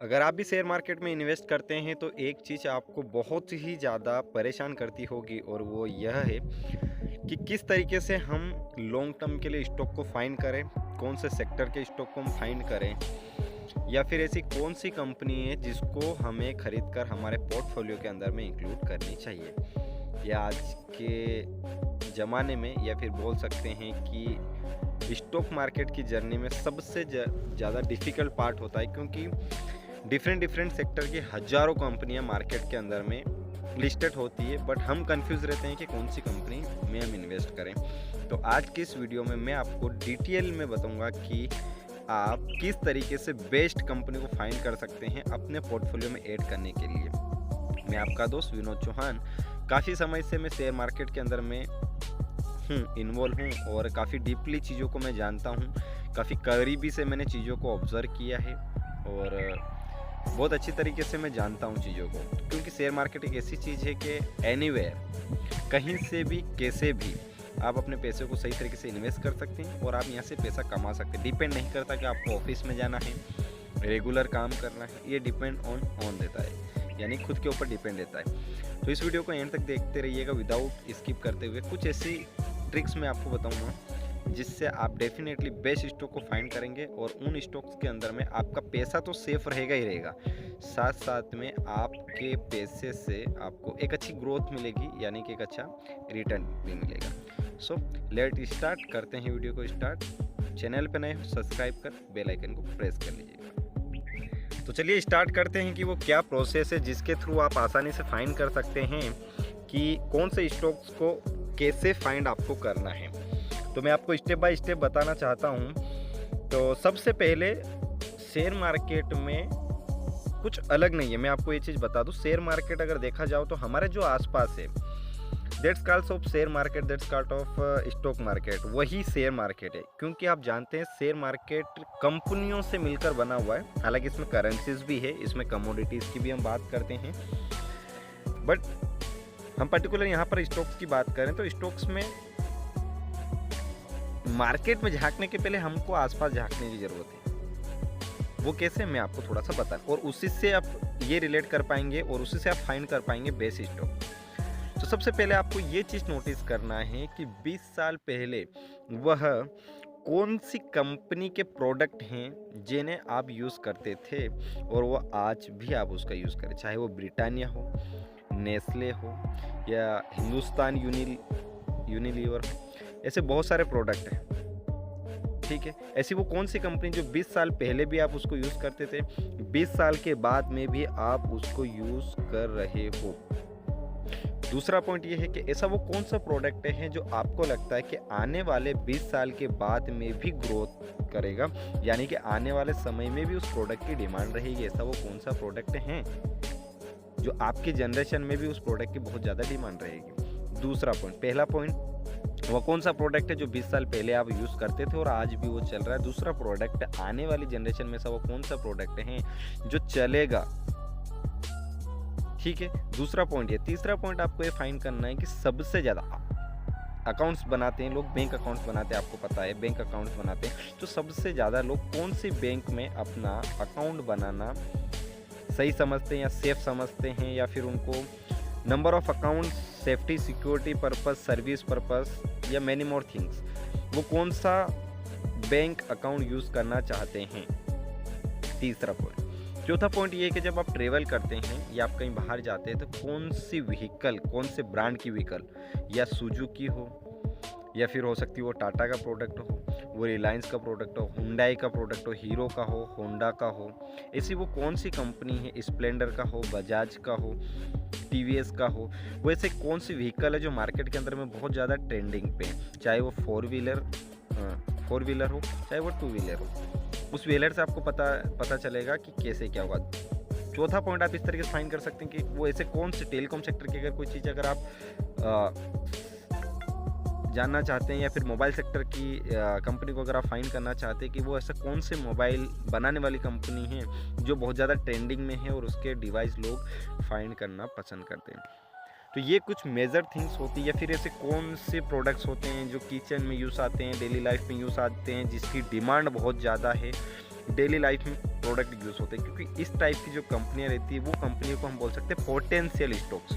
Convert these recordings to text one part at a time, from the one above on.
अगर आप भी शेयर मार्केट में इन्वेस्ट करते हैं तो एक चीज़ आपको बहुत ही ज़्यादा परेशान करती होगी और वो यह है कि किस तरीके से हम लॉन्ग टर्म के लिए स्टॉक को फाइंड करें, कौन से सेक्टर के स्टॉक को हम फाइंड करें या फिर ऐसी कौन सी कंपनी है जिसको हमें खरीद कर हमारे पोर्टफोलियो के अंदर में इंक्लूड करनी चाहिए। या आज के ज़माने में या फिर बोल सकते हैं कि स्टॉक मार्केट की जर्नी में सबसे ज़्यादा डिफ़िकल्ट पार्ट होता है, क्योंकि डिफरेंट डिफरेंट सेक्टर की हज़ारों कंपनियां मार्केट के अंदर में लिस्टेड होती है, बट हम कंफ्यूज रहते हैं कि कौन सी कंपनी में हम इन्वेस्ट करें। तो आज की इस वीडियो में मैं आपको डिटेल में बताऊंगा कि आप किस तरीके से बेस्ट कंपनी को फाइंड कर सकते हैं अपने पोर्टफोलियो में ऐड करने के लिए। मैं आपका दोस्त विनोद चौहान, काफ़ी समय से मैं शेयर मार्केट के अंदर में इन्वॉल्व हूँ और काफ़ी डीपली चीज़ों को मैं जानता हूँ, काफ़ी करीबी से मैंने चीज़ों को ऑब्ज़र्व किया है और बहुत अच्छी तरीके से मैं जानता हूँ चीज़ों को, क्योंकि शेयर मार्केट एक ऐसी चीज़ है कि एनीवेयर, कहीं से भी कैसे भी आप अपने पैसे को सही तरीके से इन्वेस्ट कर सकते हैं और आप यहाँ से पैसा कमा सकते हैं। डिपेंड नहीं करता कि आपको ऑफिस में जाना है, रेगुलर काम करना है, ये डिपेंड ऑन देता है, यानी खुद के ऊपर डिपेंड रहता है। तो इस वीडियो को एंड तक देखते रहिएगा विदाउट स्किप करते हुए। कुछ ऐसी ट्रिक्स मैं आपको बताऊँगा जिससे आप डेफिनेटली बेस्ट स्टॉक को फाइंड करेंगे और उन स्टॉक्स के अंदर में आपका पैसा तो सेफ रहेगा ही रहेगा, साथ साथ में आपके पैसे से आपको एक अच्छी ग्रोथ मिलेगी, यानी कि एक अच्छा रिटर्न भी मिलेगा। सो लेट स्टार्ट करते हैं वीडियो को स्टार्ट। चैनल पे नए हो सब्सक्राइब कर बेल आइकन को प्रेस कर लीजिएगा। तो चलिए स्टार्ट करते हैं कि वो क्या प्रोसेस है जिसके थ्रू आप आसानी से फाइंड कर सकते हैं कि कौन से स्टॉक्स को कैसे फाइंड आपको करना है। तो मैं आपको स्टेप बाय स्टेप बताना चाहता हूँ। तो सबसे पहले शेयर मार्केट में कुछ अलग नहीं है, मैं आपको ये चीज़ बता दूँ। शेयर मार्केट अगर देखा जाओ तो हमारे जो आसपास है, that's called off share market, that's called off stock market, वही शेयर मार्केट है। क्योंकि आप जानते हैं शेयर मार्केट कंपनियों से मिलकर बना हुआ है। हालांकि इसमें करेंसीज भी है, इसमें कमोडिटीज़ की भी हम बात करते हैं, बट हम पर्टिकुलर यहाँ पर स्टॉक्स की बात करें तो स्टॉक्स में मार्केट में झांकने के पहले हमको आसपास झांकने की ज़रूरत है। वो कैसे, मैं आपको थोड़ा सा बता, और उसी से आप ये रिलेट कर पाएंगे और उसी से आप फाइंड कर पाएंगे बेस्ट स्टॉक। तो सबसे पहले आपको ये चीज़ नोटिस करना है कि 20 साल पहले वह कौन सी कंपनी के प्रोडक्ट हैं जिन्हें आप यूज़ करते थे और वह आज भी आप उसका यूज़ करें, चाहे वो ब्रिटानिया हो, नेस्ले हो या हिंदुस्तान यूनिलीवर हो। ऐसे बहुत सारे प्रोडक्ट हैं, ठीक है। ऐसी वो कौन सी कंपनी जो 20 साल पहले भी आप उसको यूज़ करते थे, 20 साल के बाद में भी आप उसको यूज़ कर रहे हो। दूसरा पॉइंट ये है कि ऐसा वो कौन सा प्रोडक्ट है जो आपको लगता है कि आने वाले 20 साल के बाद में भी ग्रोथ करेगा, यानी कि आने वाले समय में भी उस प्रोडक्ट की डिमांड रहेगी। ऐसा वो कौन सा प्रोडक्ट है जो आपकी जनरेशन में भी उस प्रोडक्ट की बहुत ज़्यादा डिमांड रहेगी। दूसरा पॉइंट, पहला पॉइंट वो कौन सा प्रोडक्ट है जो 20 साल पहले आप यूज़ करते थे और आज भी वो चल रहा है। दूसरा प्रोडक्ट, आने वाली जनरेशन में से वो कौन सा प्रोडक्ट है जो चलेगा, ठीक है। दूसरा पॉइंट ये। तीसरा पॉइंट आपको ये फाइंड करना है कि सबसे ज़्यादा अकाउंट्स बनाते हैं लोग, बैंक अकाउंट्स बनाते हैं, आपको पता है बैंक अकाउंट्स बनाते हैं, तो सबसे ज़्यादा लोग कौन सी बैंक में अपना अकाउंट बनाना सही समझते हैं या सेफ समझते हैं, या फिर उनको number of account, safety, security purpose, service purpose या मैनी मोर थिंग्स, वो कौन सा बैंक अकाउंट यूज़ करना चाहते हैं। तीसरा पॉइंट। चौथा पॉइंट ये है कि जब आप ट्रेवल करते हैं या आप कहीं बाहर जाते हैं तो कौन सी व्हीकल, कौन से ब्रांड की व्हीकल, या सुजुकी हो या फिर हो सकती है वो टाटा का प्रोडक्ट हो, वो रिलायंस का प्रोडक्ट हो, हुंडई का प्रोडक्ट हो, हीरो का हो, होंडा का हो, ऐसी वो कौन सी कंपनी है, स्प्लेंडर का हो, बजाज का हो, टीवीएस का हो, वो ऐसे कौन सी व्हीकल है जो मार्केट के अंदर में बहुत ज़्यादा ट्रेंडिंग पे है, चाहे वो फोर व्हीलर हो, चाहे वो टू व्हीलर हो। उस व्हीलर से आपको पता चलेगा कि कैसे क्या होगा। चौथा पॉइंट आप इस तरीके से फाइंड कर सकते हैं कि वो ऐसे कौन से टेलीकॉम सेक्टर की अगर कोई चीज़ अगर आप जानना चाहते हैं या फिर मोबाइल सेक्टर की कंपनी को अगर आप फाइंड करना चाहते हैं कि वो ऐसा कौन से मोबाइल बनाने वाली कंपनी है जो बहुत ज़्यादा ट्रेंडिंग में है और उसके डिवाइस लोग फाइंड करना पसंद करते हैं। तो ये कुछ मेजर थिंग्स होती है। या फिर ऐसे कौन से प्रोडक्ट्स होते हैं जो किचन में यूज़ आते हैं, डेली लाइफ में यूज़ आते हैं, जिसकी डिमांड बहुत ज़्यादा है डेली लाइफ में प्रोडक्ट यूज़ होते हैं, क्योंकि इस टाइप की जो कंपनियाँ रहती है वो कंपनियों को हम बोल सकते हैं potential stocks.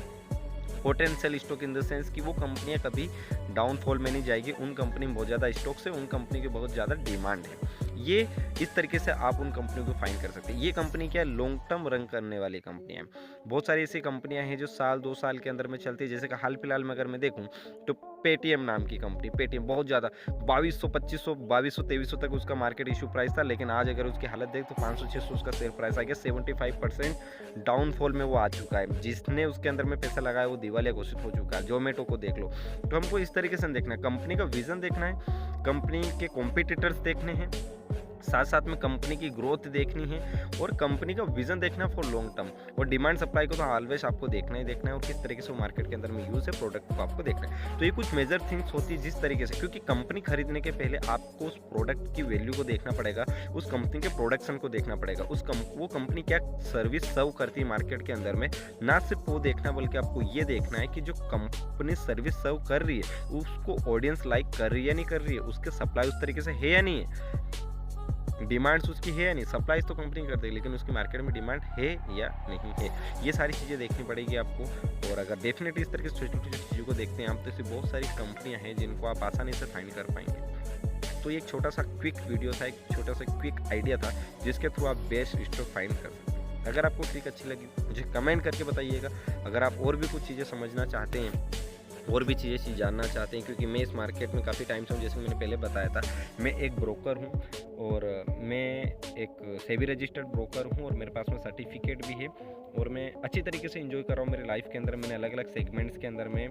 Potential stock in the sense कि वो कंपनियां कभी डाउनफॉल में नहीं जाएगी, उन कंपनी में बहुत ज़्यादा स्टॉक्स है, उन कंपनी की बहुत ज़्यादा डिमांड है। ये इस तरीके से आप उन कंपनियों को फाइंड कर सकते हैं। ये कंपनी क्या है, लॉन्ग टर्म रन करने वाली कंपनियां हैं। बहुत सारी ऐसी कंपनियां हैं जो साल 2 साल के अंदर में चलती है। जैसे कि हाल फिलहाल में अगर मैं देखूं तो पेटीएम नाम की कंपनी, पेटीएम बहुत ज़्यादा 2200 2500 2200 2300 तक उसका मार्केट इशू प्राइस था, लेकिन आज अगर उसकी हालत देख तो 500 600 उसका शेयर प्राइस आ गया। 75% डाउनफॉल में वो आ चुका है। जिसने उसके अंदर में पैसा लगाया वो दिवालिया घोषित हो चुका है। जोमेटो को देख लो। तो हमको इस तरीके से देखना है, कंपनी का विजन देखना है, कंपनी के कॉम्पिटिटर्स देखने हैं, साथ साथ में कंपनी की ग्रोथ देखनी है और कंपनी का विजन देखना फॉर लॉन्ग टर्म। और डिमांड सप्लाई को तो ऑलवेज आपको देखना ही देखना है, और किस तरीके से वो मार्केट के अंदर में यूज़ है प्रोडक्ट को आपको देखना है। तो ये कुछ मेजर थिंग्स होती है जिस तरीके से, क्योंकि कंपनी खरीदने के पहले आपको उस प्रोडक्ट की वैल्यू को देखना पड़ेगा, उस कंपनी के प्रोडक्शन को देखना पड़ेगा, वो कंपनी क्या सर्विस सर्व करती है मार्केट के अंदर में। ना सिर्फ वो देखना बल्कि आपको ये देखना है कि जो कंपनी सर्विस सर्व कर रही है उसको ऑडियंस लाइक कर रही है या नहीं कर रही है, उसके सप्लाई उस तरीके से है या नहीं है, डिमांड्स उसकी है या नहीं। सप्लाईज तो कंपनी करती है लेकिन उसकी मार्केट में डिमांड है या नहीं है, ये सारी चीज़ें देखनी पड़ेगी आपको। और अगर डेफिनेटली इस तरह की छोटी छोटी चीज़ों को देखते हैं आप, तो ऐसी बहुत सारी कंपनियां हैं जिनको आप आसानी से फाइंड कर पाएंगे। तो ये एक छोटा सा क्विक वीडियो था, एक छोटा सा क्विक आइडिया था जिसके थ्रू आप बेस्ट स्टॉक फाइंड कर सकते हैं। अगर आपको ट्रिक अच्छी लगी मुझे कमेंट करके बताइएगा। अगर आप और भी कुछ चीज़ें समझना चाहते हैं, और भी चीज़ें जानना चाहते हैं, क्योंकि मैं इस मार्केट में काफ़ी टाइम से हूँ, जैसे मैंने पहले बताया था मैं एक ब्रोकर हूँ और मैं एक सेबी रजिस्टर्ड ब्रोकर हूँ और मेरे पास में सर्टिफिकेट भी है और मैं अच्छी तरीके से एंजॉय कर रहा हूँ। मेरे लाइफ के अंदर मैंने अलग अलग सेगमेंट्स के अंदर में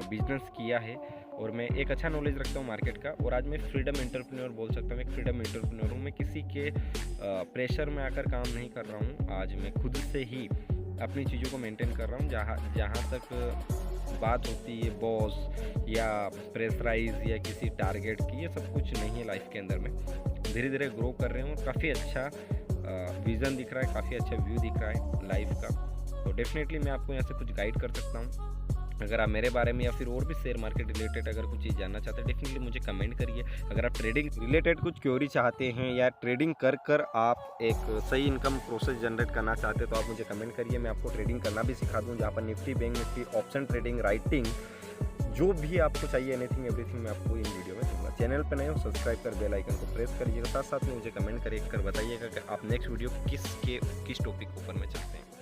बिजनेस किया है और मैं एक अच्छा नॉलेज रखता हूँ मार्केट का। और आज मैं फ्रीडम एंटरप्रेन्योर बोल सकता हूँ, एक फ्रीडम एंटरप्रेन्योर हूँ। मैं किसी के प्रेशर में आकर काम नहीं कर रहा हूँ, आज मैं खुद से ही अपनी चीज़ों को मेंटेन कर रहा हूँ। जहाँ तक बात होती है बॉस या प्रेशराइज या किसी टारगेट की, ये सब कुछ नहीं है लाइफ के अंदर में। धीरे धीरे ग्रो कर रहे हैं और काफ़ी अच्छा विज़न दिख रहा है, काफ़ी अच्छा व्यू दिख रहा है लाइफ का। तो डेफिनेटली मैं आपको यहाँ से कुछ गाइड कर सकता हूँ। अगर आप मेरे बारे में या फिर और भी शेयर मार्केट रिलेटेड अगर कुछ चीज़ जानना चाहते हैं डेफिनेटली मुझे कमेंट करिए। अगर आप ट्रेडिंग रिलेटेड कुछ क्वेरी चाहते हैं या ट्रेडिंग कर कर आप एक सही इनकम प्रोसेस जनरेट करना चाहते हैं तो आप मुझे कमेंट करिए। मैं आपको ट्रेडिंग करना भी सिखा दूँ, जहाँ पर Nifty, bank Nifty, option trading, writing, जो भी आपको चाहिए एनीथिंग एवरीथिंग मैं आपको इन वीडियो में दूंगा। चैनल पर नए हो सब्सक्राइब कर बेल आइकन को प्रेस करिएगा। साथ साथ में मुझे कमेंट कर बताइएगा कि आप नेक्स्ट वीडियो किस टॉपिक ऊपर में चाहते हैं।